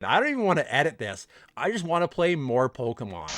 I don't even want to edit this. I just want to play more Pokemon.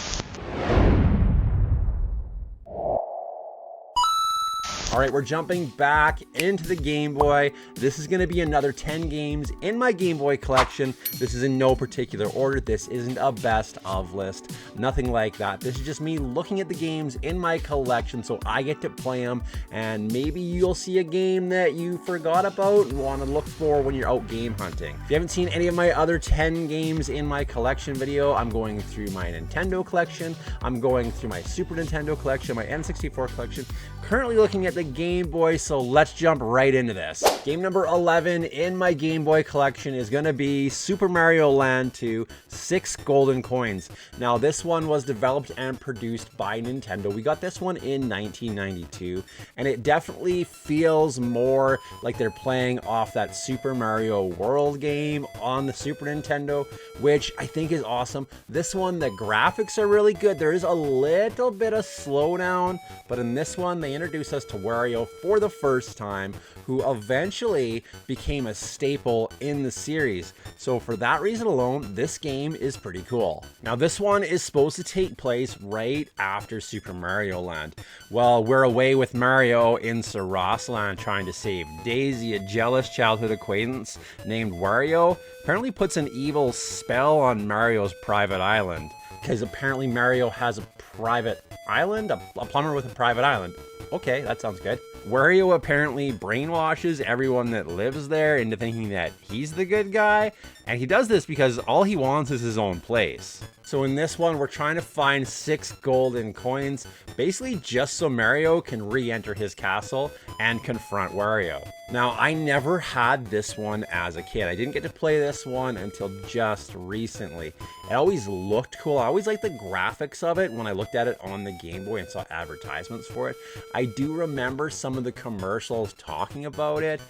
All right, we're jumping back into the Game Boy. This is gonna be another 10 games in my Game Boy collection. This is in no particular order. This isn't a best of list, nothing like that. This is just me looking at the games in my collection so I get to play them, and maybe you'll see a game that you forgot about and wanna look for when you're out game hunting. If you haven't seen any of my other 10 games in my collection video, I'm going through my Nintendo collection, I'm going through my Super Nintendo collection, my N64 collection, currently looking at the Game Boy, so let's jump right into this. Game number 11 in my Game Boy collection is going to be Super Mario Land 2, 6 Golden Coins. Now this one was developed and produced by Nintendo. We got this one in 1992, and it definitely feels more like they're playing off that Super Mario World game on the Super Nintendo, which I think is awesome. This one, the graphics are really good. There is a little bit of slowdown, but in this one, they introduce us to Wario for the first time, who eventually became a staple in the series. So for that reason alone, this game is pretty cool. Now this one is supposed to take place right after Super Mario Land. Well, we're away with Mario in Saros Land trying to save Daisy, a jealous childhood acquaintance named Wario, apparently puts an evil spell on Mario's private island. Because apparently Mario has a private island, a plumber with a private island. Okay, that sounds good. Wario apparently brainwashes everyone that lives there into thinking that he's the good guy, and he does this because all he wants is his own place. So in this one, we're trying to find 6 golden coins, basically just so Mario can re-enter his castle and confront Wario. Now, I never had this one as a kid. I didn't get to play this one until just recently. It always looked cool. I always liked the graphics of it when I looked at it on the Game Boy and saw advertisements for it. I do remember some of the commercials talking about it.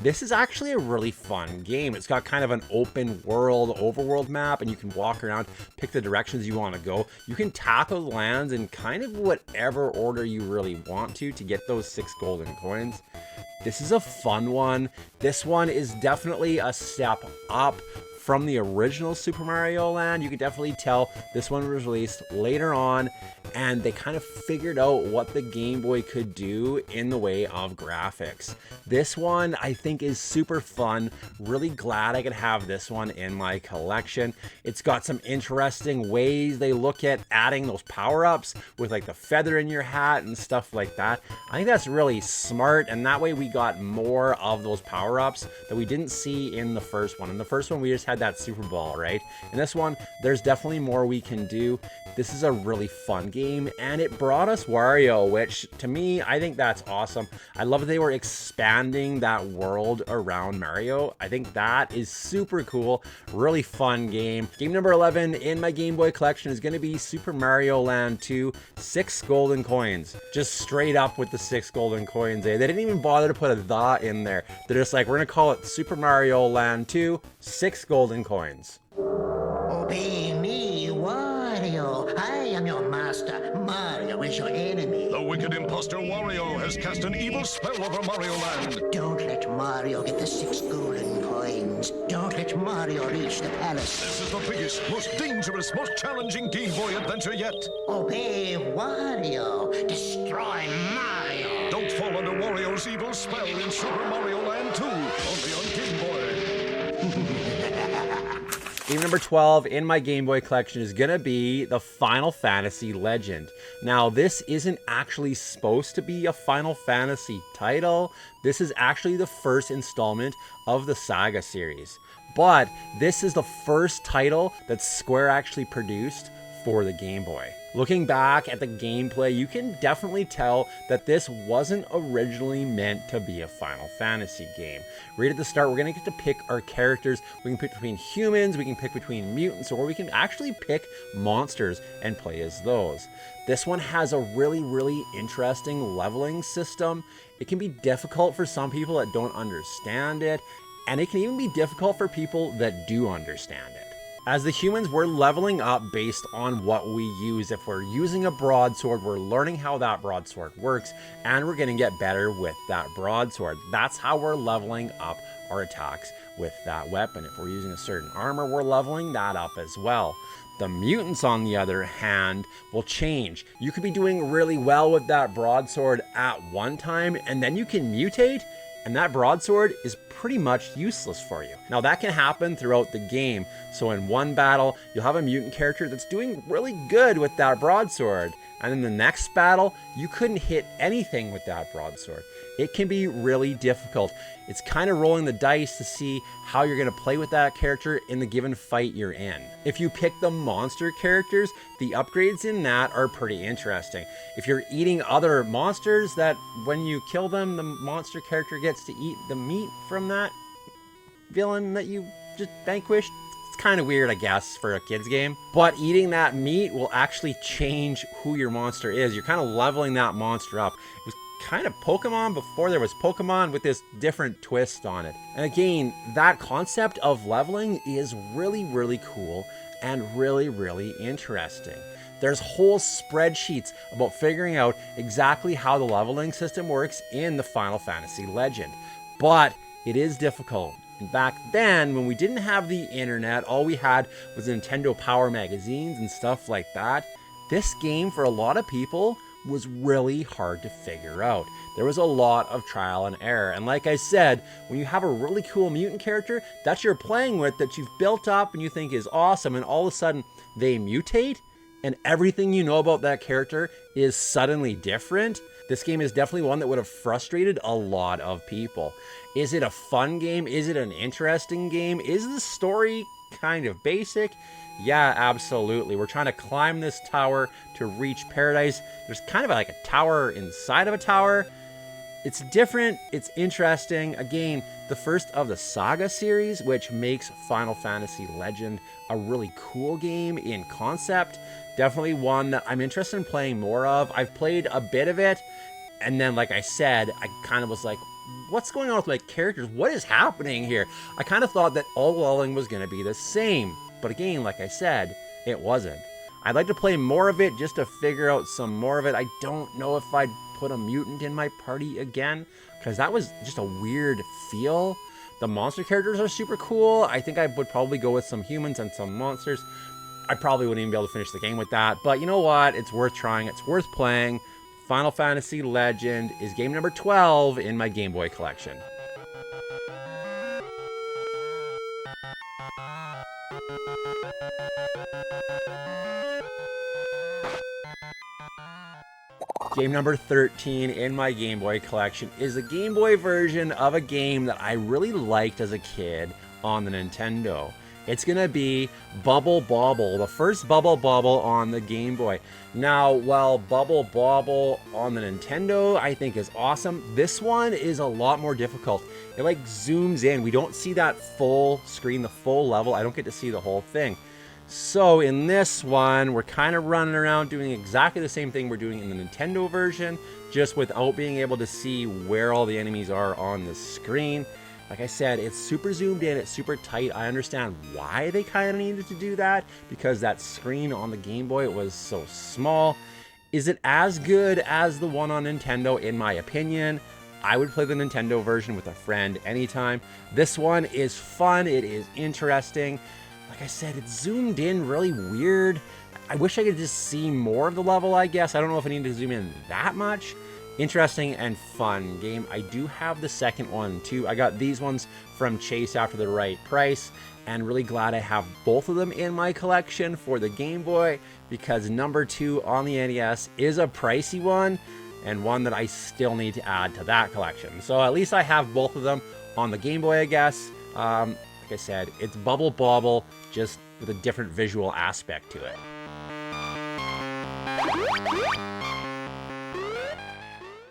This is actually a really fun game. It's got kind of an open world, overworld map, and you can walk around, pick the directions you want to go. You can tackle the lands in kind of whatever order you really want to get those 6 golden coins. This is a fun one. This one is definitely a step up from the original Super Mario Land. You can definitely tell this one was released later on, and they kind of figured out what the Game Boy could do in the way of graphics. This one I think is super fun. Really glad I could have this one in my collection. It's got some interesting ways they look at adding those power-ups with like the feather in your hat and stuff like that. I think that's really smart, and that way we got more of those power-ups that we didn't see in the first one. In the first one, we just had that Super Ball, right? In this one, there's definitely more we can do. This is a really fun game, and it brought us Wario, which to me, I think that's awesome. I love that they were expanding that world around Mario. I think that is super cool. Really fun game. Game number 11 in my Game Boy collection is going to be Super Mario Land 2, 6 golden coins. Just straight up with the 6 golden coins. They didn't even bother to put a "the" in there. They're just like, we're going to call it Super Mario Land 2, 6 golden coins. Obey me, Wario. I am your master. Mario is your enemy. The wicked imposter Wario has cast an evil spell over Mario Land. Don't let Mario get the 6 golden coins. Don't let Mario reach the palace. This is the biggest, most dangerous, most challenging Game Boy adventure yet. Obey Wario. Destroy Mario. Don't fall under Wario's evil spell in Super Mario Land 2, only on Game Boy. Game number 12 in my Game Boy collection is going to be the Final Fantasy Legend. Now, this isn't actually supposed to be a Final Fantasy title. This is actually the first installment of the Saga series. But this is the first title that Square actually produced for the Game Boy. Looking back at the gameplay, you can definitely tell that this wasn't originally meant to be a Final Fantasy game. Right at the start, we're going to get to pick our characters. We can pick between humans, we can pick between mutants, or we can actually pick monsters and play as those. This one has a really interesting leveling system. It can be difficult for some people that don't understand it, and it can even be difficult for people that do understand it. As the humans, we're leveling up based on what we use. If we're using a broadsword, we're learning how that broadsword works, and we're going to get better with that broadsword. That's how we're leveling up our attacks. with that weapon. If we're using a certain armor, we're leveling that up as well. The mutants, on the other hand, will change. You could be doing really well with that broadsword at one time, and then you can mutate, and that broadsword is pretty much useless for you. Now that can happen throughout the game. So in one battle, you'll have a mutant character that's doing really good with that broadsword. And in the next battle, you couldn't hit anything with that broadsword. It can be really difficult. It's kind of rolling the dice to see how you're going to play with that character in the given fight you're in. If you pick the monster characters, the upgrades in that are pretty interesting. If you're eating other monsters, that when you kill them, the monster character gets to eat the meat from that villain that you just vanquished. It's kind of weird, I guess, for a kid's game. But eating that meat will actually change who your monster is. You're kind of leveling that monster up. It was kind of Pokemon before there was Pokemon with this different twist on it. And again, that concept of leveling is really, really cool and really, really interesting. There's whole spreadsheets about figuring out exactly how the leveling system works in the Final Fantasy Legend. But it is difficult. And back then, when we didn't have the internet, all we had was Nintendo Power magazines and stuff like that. This game, for a lot of people, was really hard to figure out. There was a lot of trial and error. And like I said, when you have a really cool mutant character that you're playing with, that you've built up and you think is awesome, and all of a sudden they mutate, and everything you know about that character is suddenly different, this game is definitely one that would have frustrated a lot of people. Is it a fun game? Is it an interesting game? Is the story kind of basic? Yeah, absolutely. We're trying to climb this tower to reach paradise. There's kind of like a tower inside of a tower. It's different. It's interesting. Again, the first of the Saga series, which makes Final Fantasy Legend a really cool game in concept. Definitely one that I'm interested in playing more of. I've played a bit of it, and then, like I said, I kind of was like, what's going on with my characters? What is happening here? I kind of thought that all leveling was going to be the same. But again, like I said, it wasn't. I'd like to play more of it just to figure out some more of it. I don't know if I'd put a mutant in my party again, because that was just a weird feel. The monster characters are super cool. I think I would probably go with some humans and some monsters. I probably wouldn't even be able to finish the game with that. But you know what? It's worth trying. It's worth playing. Final Fantasy Legend is game number 12 in my Game Boy collection. Game number 13 in my Game Boy collection is a Game Boy version of a game that I really liked as a kid on the Nintendo. It's gonna be Bubble Bobble, the first Bubble Bobble on the Game Boy. Now, while Bubble Bobble on the Nintendo I think is awesome, this one is a lot more difficult. It like zooms in. We don't see that full screen, the full level. I don't get to see the whole thing. So in this one, we're kind of running around doing exactly the same thing we're doing in the Nintendo version, just without being able to see where all the enemies are on the screen. Like I said, it's super zoomed in, it's super tight. I understand why they kind of needed to do that, because that screen on the Game Boy was so small. Is it as good as the one on Nintendo? In my opinion, I would play the Nintendo version with a friend anytime. This one is fun, it is interesting. Like I said, it's zoomed in really weird. I wish I could just see more of the level, I guess. I don't know if I need to zoom in that much. Interesting and fun game. I do have the second one too. I got these ones from Chase after the right price, and really glad I have both of them in my collection for the Game Boy, because number 2 on the NES is a pricey one, and one that I still need to add to that collection. So at least I have both of them on the Game Boy, I guess. Like I said, it's Bubble Bobble, just with a different visual aspect to it.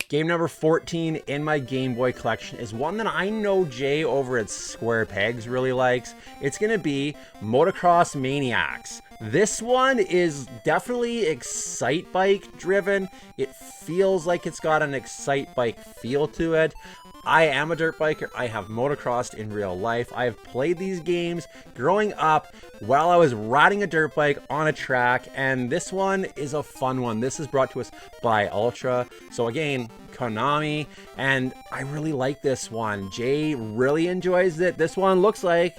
Game number 14 in my Game Boy collection is one that I know Jay over at Square Pegs really likes. It's going to be Motocross Maniacs. This one is definitely Excite Bike driven. It feels like it's got an Excite Bike feel to it. I am a dirt biker. I have motocrossed in real life. I have played these games growing up while I was riding a dirt bike on a track, and this one is a fun one. This is brought to us by Ultra. So again, Konami, and I really like this one. Jay really enjoys it. This one looks like,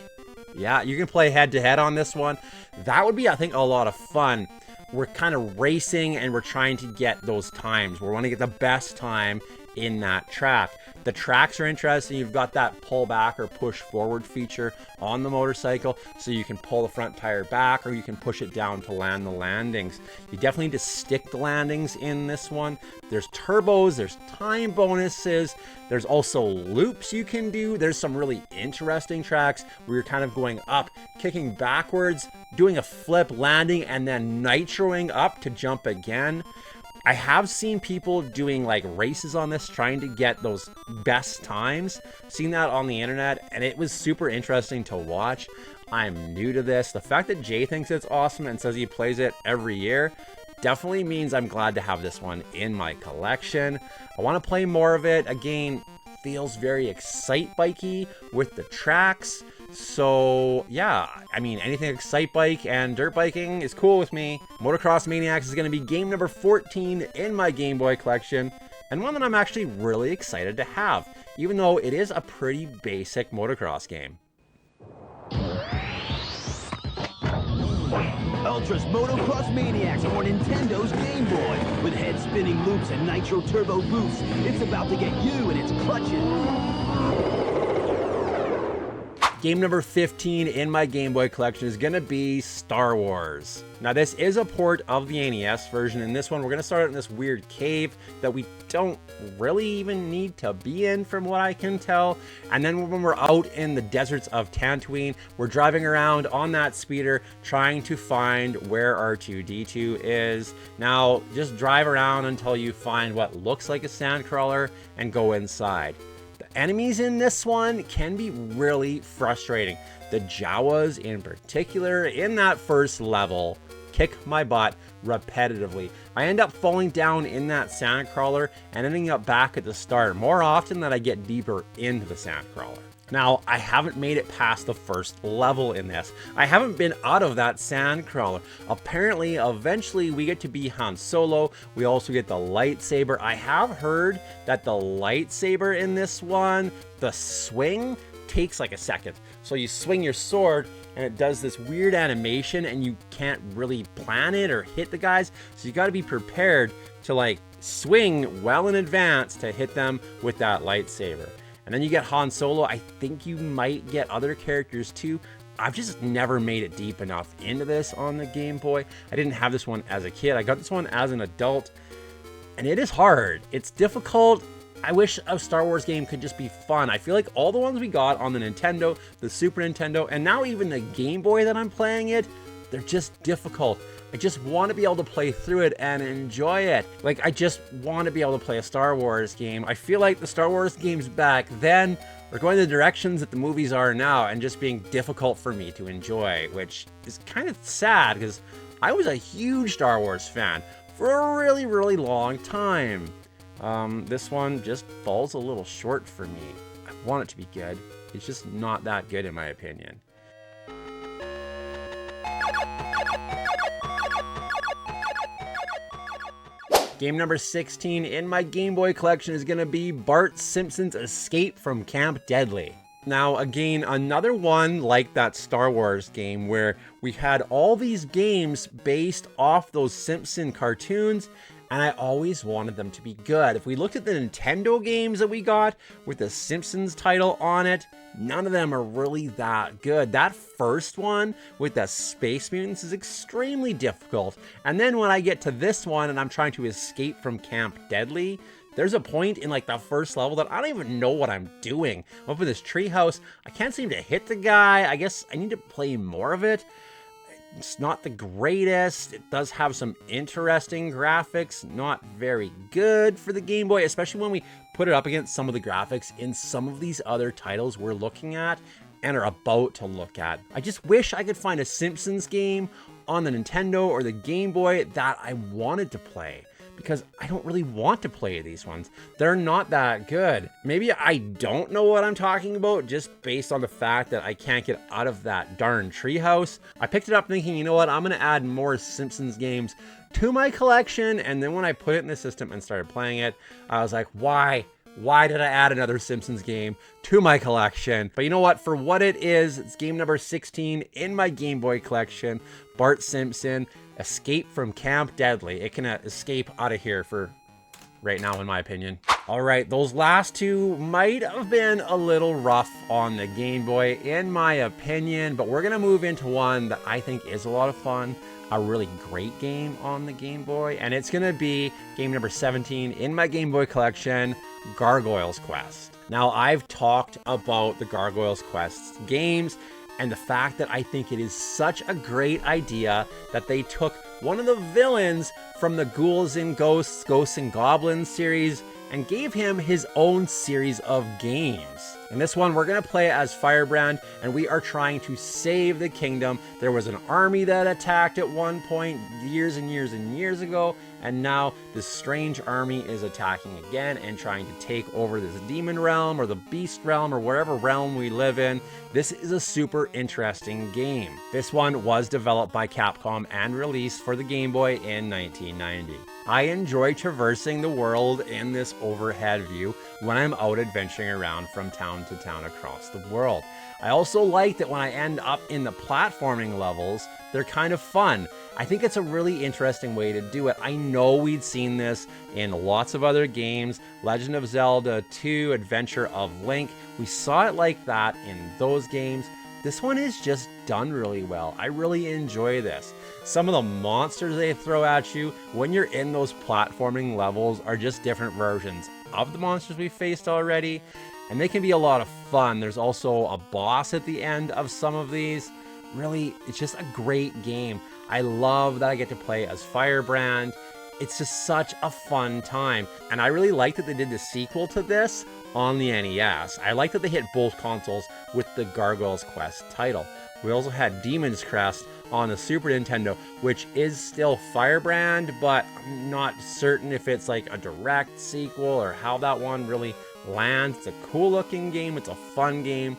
yeah, you can play head to head on this one. That would be, I think, a lot of fun. We're kind of racing and we're trying to get those times. We want to get the best time in that track. The tracks are interesting. You've got that pull back or push forward feature on the motorcycle, so you can pull the front tire back or you can push it down to land the landings. You definitely need to stick the landings in this one. There's turbos, there's time bonuses, there's also loops you can do. There's some really interesting tracks where you're kind of going up, kicking backwards, doing a flip, landing, and then nitroing up to jump again. I have seen people doing like races on this, trying to get those best times. Seen that on the internet, and it was super interesting to watch. I'm new to this. The fact that Jay thinks it's awesome and says he plays it every year definitely means I'm glad to have this one in my collection. I want to play more of it. Again, feels very Excite Bikey with the tracks. So yeah, I mean, anything Excite Bike and dirt biking is cool with me. Motocross Maniacs is going to be game number 14 in my Game Boy collection, and one that I'm actually really excited to have, even though it is a pretty basic motocross game. Ultra's Motocross Maniacs for Nintendo's Game Boy. With head-spinning loops and nitro turbo boosts, it's about to get you in its clutches. Game number 15 in my Game Boy collection is going to be Star Wars. Now this is a port of the NES version. In this one, we're going to start out in this weird cave that we don't really even need to be in from what I can tell. And then when we're out in the deserts of Tatooine, we're driving around on that speeder trying to find where R2-D2 is. Now just drive around until you find what looks like a sandcrawler and go inside. Enemies in this one can be really frustrating. The Jawas in particular in that first level kick my butt repetitively. I end up falling down in that sandcrawler and ending up back at the start more often than I get deeper into the sandcrawler. Now, I haven't made it past the first level in this. I haven't been out of that sandcrawler. Apparently, eventually we get to be Han Solo. We also get the lightsaber. I have heard that the lightsaber in this one, the swing, takes like a second. So you swing your sword and it does this weird animation and you can't really plan it or hit the guys. So you got to be prepared to like swing well in advance to hit them with that lightsaber. And then you get Han Solo. I think you might get other characters too. I've just never made it deep enough into this on the Game Boy. I didn't have this one as a kid. I got this one as an adult, and it is hard. It's difficult. I wish a Star Wars game could just be fun. I feel like all the ones we got on the Nintendo, the Super Nintendo, and now even the Game Boy that I'm playing it, they're just difficult. I just want to be able to play through it and enjoy it. Like, I just want to be able to play a Star Wars game. I feel like the Star Wars games back then are going the directions that the movies are now and just being difficult for me to enjoy, which is kind of sad because I was a huge Star Wars fan for a really, really long time. This one just falls a little short for me. I want it to be good. It's just not that good in my opinion. Game number 16 in my Game Boy collection is going to be Bart Simpson's Escape from Camp Deadly. Now, again, another one like that Star Wars game where we had all these games based off those Simpson cartoons, and I always wanted them to be good. If we looked at the Nintendo games that we got with the Simpsons title on it, none of them are really that good. That first one with the Space Mutants is extremely difficult. And then when I get to this one and I'm trying to escape from Camp Deadly, there's a point in like the first level that I don't even know what I'm doing. I'm up in this treehouse. I can't seem to hit the guy. I guess I need to play more of it. It's not the greatest. It does have some interesting graphics, not very good for the Game Boy, especially when we put it up against some of the graphics in some of these other titles we're looking at and are about to look at. I just wish I could find a Simpsons game on the Nintendo or the Game Boy that I wanted to play, because I don't really want to play these ones. They're not that good. Maybe I don't know what I'm talking about just based on the fact that I can't get out of that darn treehouse. I picked it up thinking, you know what, I'm gonna add more Simpsons games to my collection, and then when I put it in the system and started playing it, I was like, why? Why did I add another Simpsons game to my collection? But you know what? For what it is, it's game number 16 in my Game Boy collection. Bart Simpson, Escape from Camp Deadly. It can escape out of here for right now, in my opinion. All right, those last two might have been a little rough on the Game Boy, in my opinion, but we're gonna move into one that I think is a lot of fun, a really great game on the Game Boy, and it's gonna be game number 17 in my Game Boy collection, Gargoyle's Quest. Now, I've talked about the Gargoyle's Quest games and the fact that I think it is such a great idea that they took one of the villains from the Ghouls and Ghosts, Ghosts and Goblins series and gave him his own series of games. In this one, we're gonna play as Firebrand, and we are trying to save the kingdom. There was an army that attacked at one point years and years and years ago, and now this strange army is attacking again and trying to take over this demon realm or the beast realm or whatever realm we live in. This is a super interesting game. This one was developed by Capcom and released for the Game Boy in 1990. I enjoy traversing the world in this overhead view when I'm out adventuring around from town to town across the world. I also like that when I end up in the platforming levels, they're kind of fun. I think it's a really interesting way to do it. I know we'd seen this in lots of other games, Legend of Zelda 2, Adventure of Link. We saw it like that in those games. This one is just done really well. I really enjoy this. Some of the monsters they throw at you when you're in those platforming levels are just different versions of the monsters we faced already, and they can be a lot of fun. There's also a boss at the end of some of these. Really, it's just a great game. I love that I get to play as Firebrand. It's just such a fun time. And I really like that they did the sequel to this on the NES. I like that they hit both consoles with the Gargoyle's Quest title. We also had Demon's Crest on the Super Nintendo, which is still Firebrand, but I'm not certain if it's like a direct sequel or how that one really lands. It's a cool looking game. It's a fun game.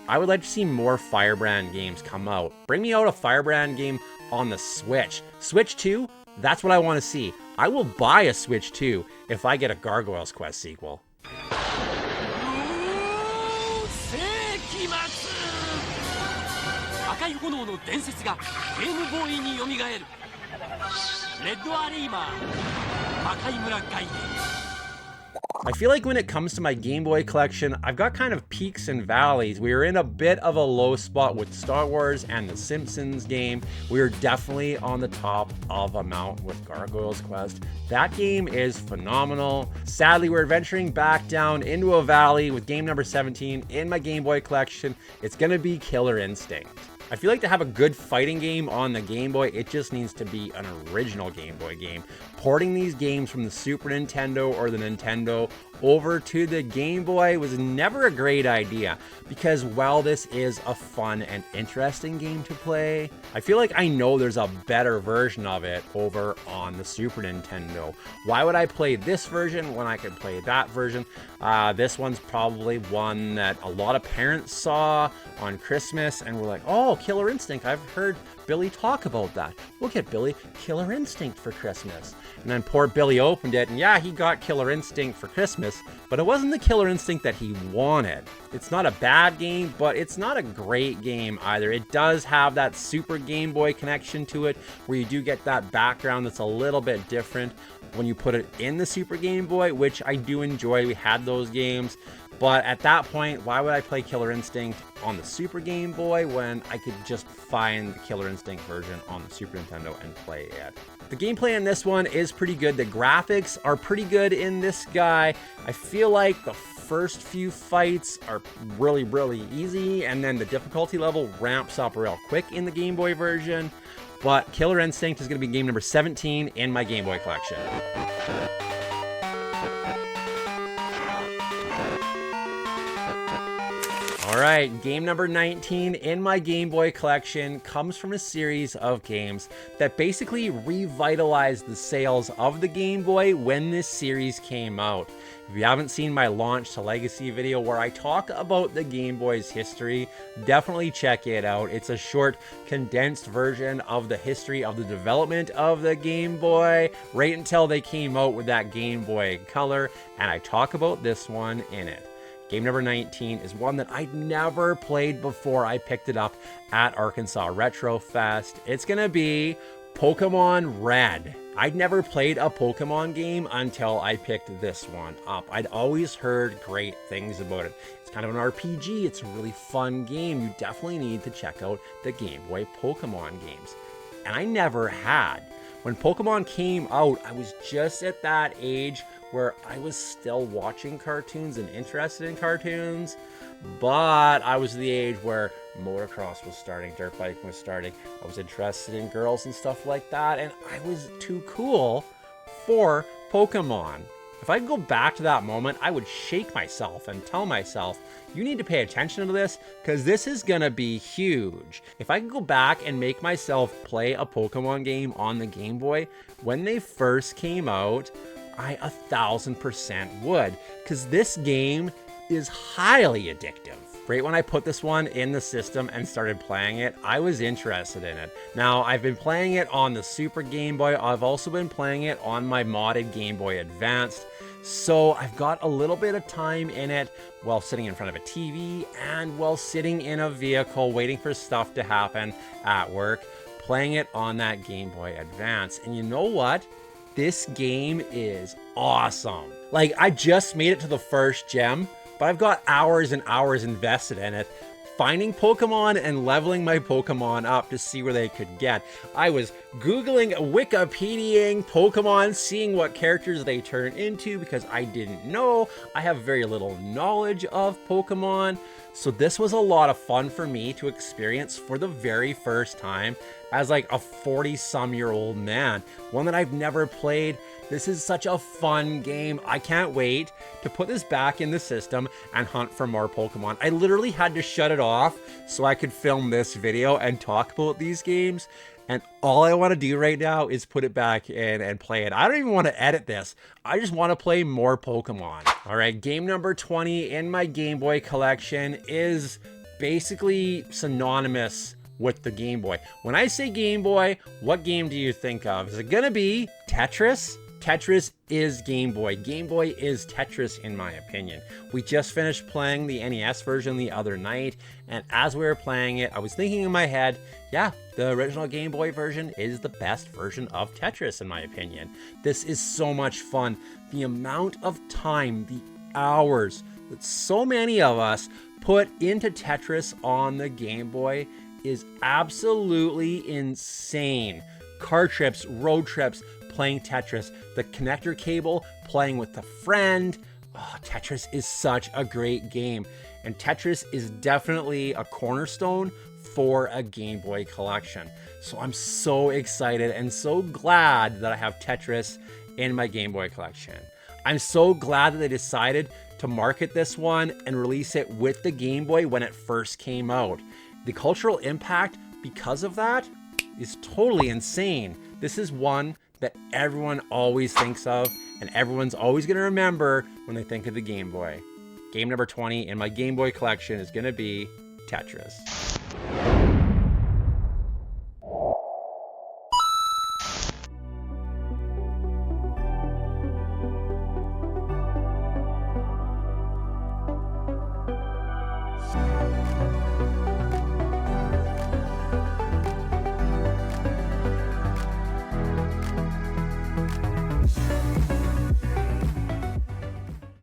I would like to see more Firebrand games come out. Bring me out a Firebrand game on the Switch. Switch 2, that's what I want to see. I will buy a Switch 2 if I get a Gargoyle's Quest sequel. 赤い炎の伝説がゲームボーイによみがえる。レッドアリーマー赤い村ガイデン。 I feel like when it comes to my Game Boy collection, I've got kind of peaks and valleys. We were in a bit of a low spot with Star Wars and the Simpsons game. We were definitely on the top of a mount with Gargoyle's Quest. That game is phenomenal. Sadly, we're venturing back down into a valley with game number 17 in my Game Boy collection. It's gonna be Killer Instinct. I feel like to have a good fighting game on the Game Boy, it just needs to be an original Game Boy game. Porting these games from the Super Nintendo or the Nintendo over to the Game Boy was never a great idea, because while this is a fun and interesting game to play, I feel like I know there's a better version of it over on the Super Nintendo. Why would I play this version when I could play that version? This one's probably one that a lot of parents saw on Christmas and were like, oh, Killer Instinct, I've heard Billy talk about that. We'll get Billy Killer Instinct for Christmas. And then poor Billy opened it, and yeah, he got Killer Instinct for Christmas, but it wasn't the Killer Instinct that he wanted. It's not a bad game, but it's not a great game either. It does have that Super Game Boy connection to it, where you do get that background that's a little bit different when you put it in the Super Game Boy, which I do enjoy. We had those games. But at that point, why would I play Killer Instinct on the Super Game Boy when I could just find the Killer Instinct version on the Super Nintendo and play it? The gameplay in this one is pretty good. The graphics are pretty good in this guy. I feel like the first few fights are really, really easy, and then the difficulty level ramps up real quick in the Game Boy version. But Killer Instinct is going to be game number 17 in my Game Boy collection. All right, game number 19 in my Game Boy collection comes from a series of games that basically revitalized the sales of the Game Boy when this series came out. If you haven't seen my Launch to Legacy video where I talk about the Game Boy's history, definitely check it out. It's a short, condensed version of the history of the development of the Game Boy, right until they came out with that Game Boy Color, and I talk about this one in it. Game number 19 is one that I'd never played before I picked it up at Arkansas Retro Fest. It's gonna be Pokémon Red. I'd never played a Pokemon game until I picked this one up. I'd always heard great things about it. It's kind of an RPG, it's a really fun game. You definitely need to check out the Game Boy Pokemon games. And I never had. When Pokemon came out, I was just at that age where I was still watching cartoons and interested in cartoons, but I was the age where motocross was starting, dirt biking was starting. I was interested in girls and stuff like that, and I was too cool for Pokemon. If I could go back to that moment, I would shake myself and tell myself, you need to pay attention to this because this is gonna be huge. If I could go back and make myself play a Pokemon game on the Game Boy, when they first came out, I 1000% would, because this game is highly addictive. Right when I put this one in the system and started playing it, I was interested in it. Now, I've been playing it on the Super Game Boy. I've also been playing it on my modded Game Boy Advanced. So I've got a little bit of time in it while sitting in front of a TV and while sitting in a vehicle waiting for stuff to happen at work, playing it on that Game Boy Advance. And you know what? This game is awesome. Like, I just made it to the first gem, but I've got hours and hours invested in it, finding Pokemon and leveling my Pokemon up to see where they could get. I was Googling, Wikipediaing Pokemon, seeing what characters they turn into because I didn't know. I have very little knowledge of Pokemon. So this was a lot of fun for me to experience for the very first time as like a 40-some-year-old man, one that I've never played. This is such a fun game. I can't wait to put this back in the system and hunt for more Pokemon. I literally had to shut it off so I could film this video and talk about these games. And all I want to do right now is put it back in and play it. I don't even want to edit this. I just want to play more Pokemon. All right, game number 20 in my Game Boy collection is basically synonymous with the Game Boy. When I say Game Boy, what game do you think of? Is it gonna be Tetris? Tetris is Game Boy. Game Boy is Tetris in my opinion. We just finished playing the NES version the other night, and as we were playing it, I was thinking in my head, yeah, the original Game Boy version is the best version of Tetris in my opinion. This is so much fun. The amount of time, the hours that so many of us put into Tetris on the Game Boy is absolutely insane. Car trips, road trips, playing Tetris, the connector cable, playing with a friend. Oh, Tetris is such a great game. And Tetris is definitely a cornerstone for a Game Boy collection. So I'm so excited and so glad that I have Tetris in my Game Boy collection. I'm so glad that they decided to market this one and release it with the Game Boy when it first came out. The cultural impact because of that is totally insane. This is one that everyone always thinks of and everyone's always going to remember when they think of the Game Boy. Game number 20 in my Game Boy collection is going to be Tetris.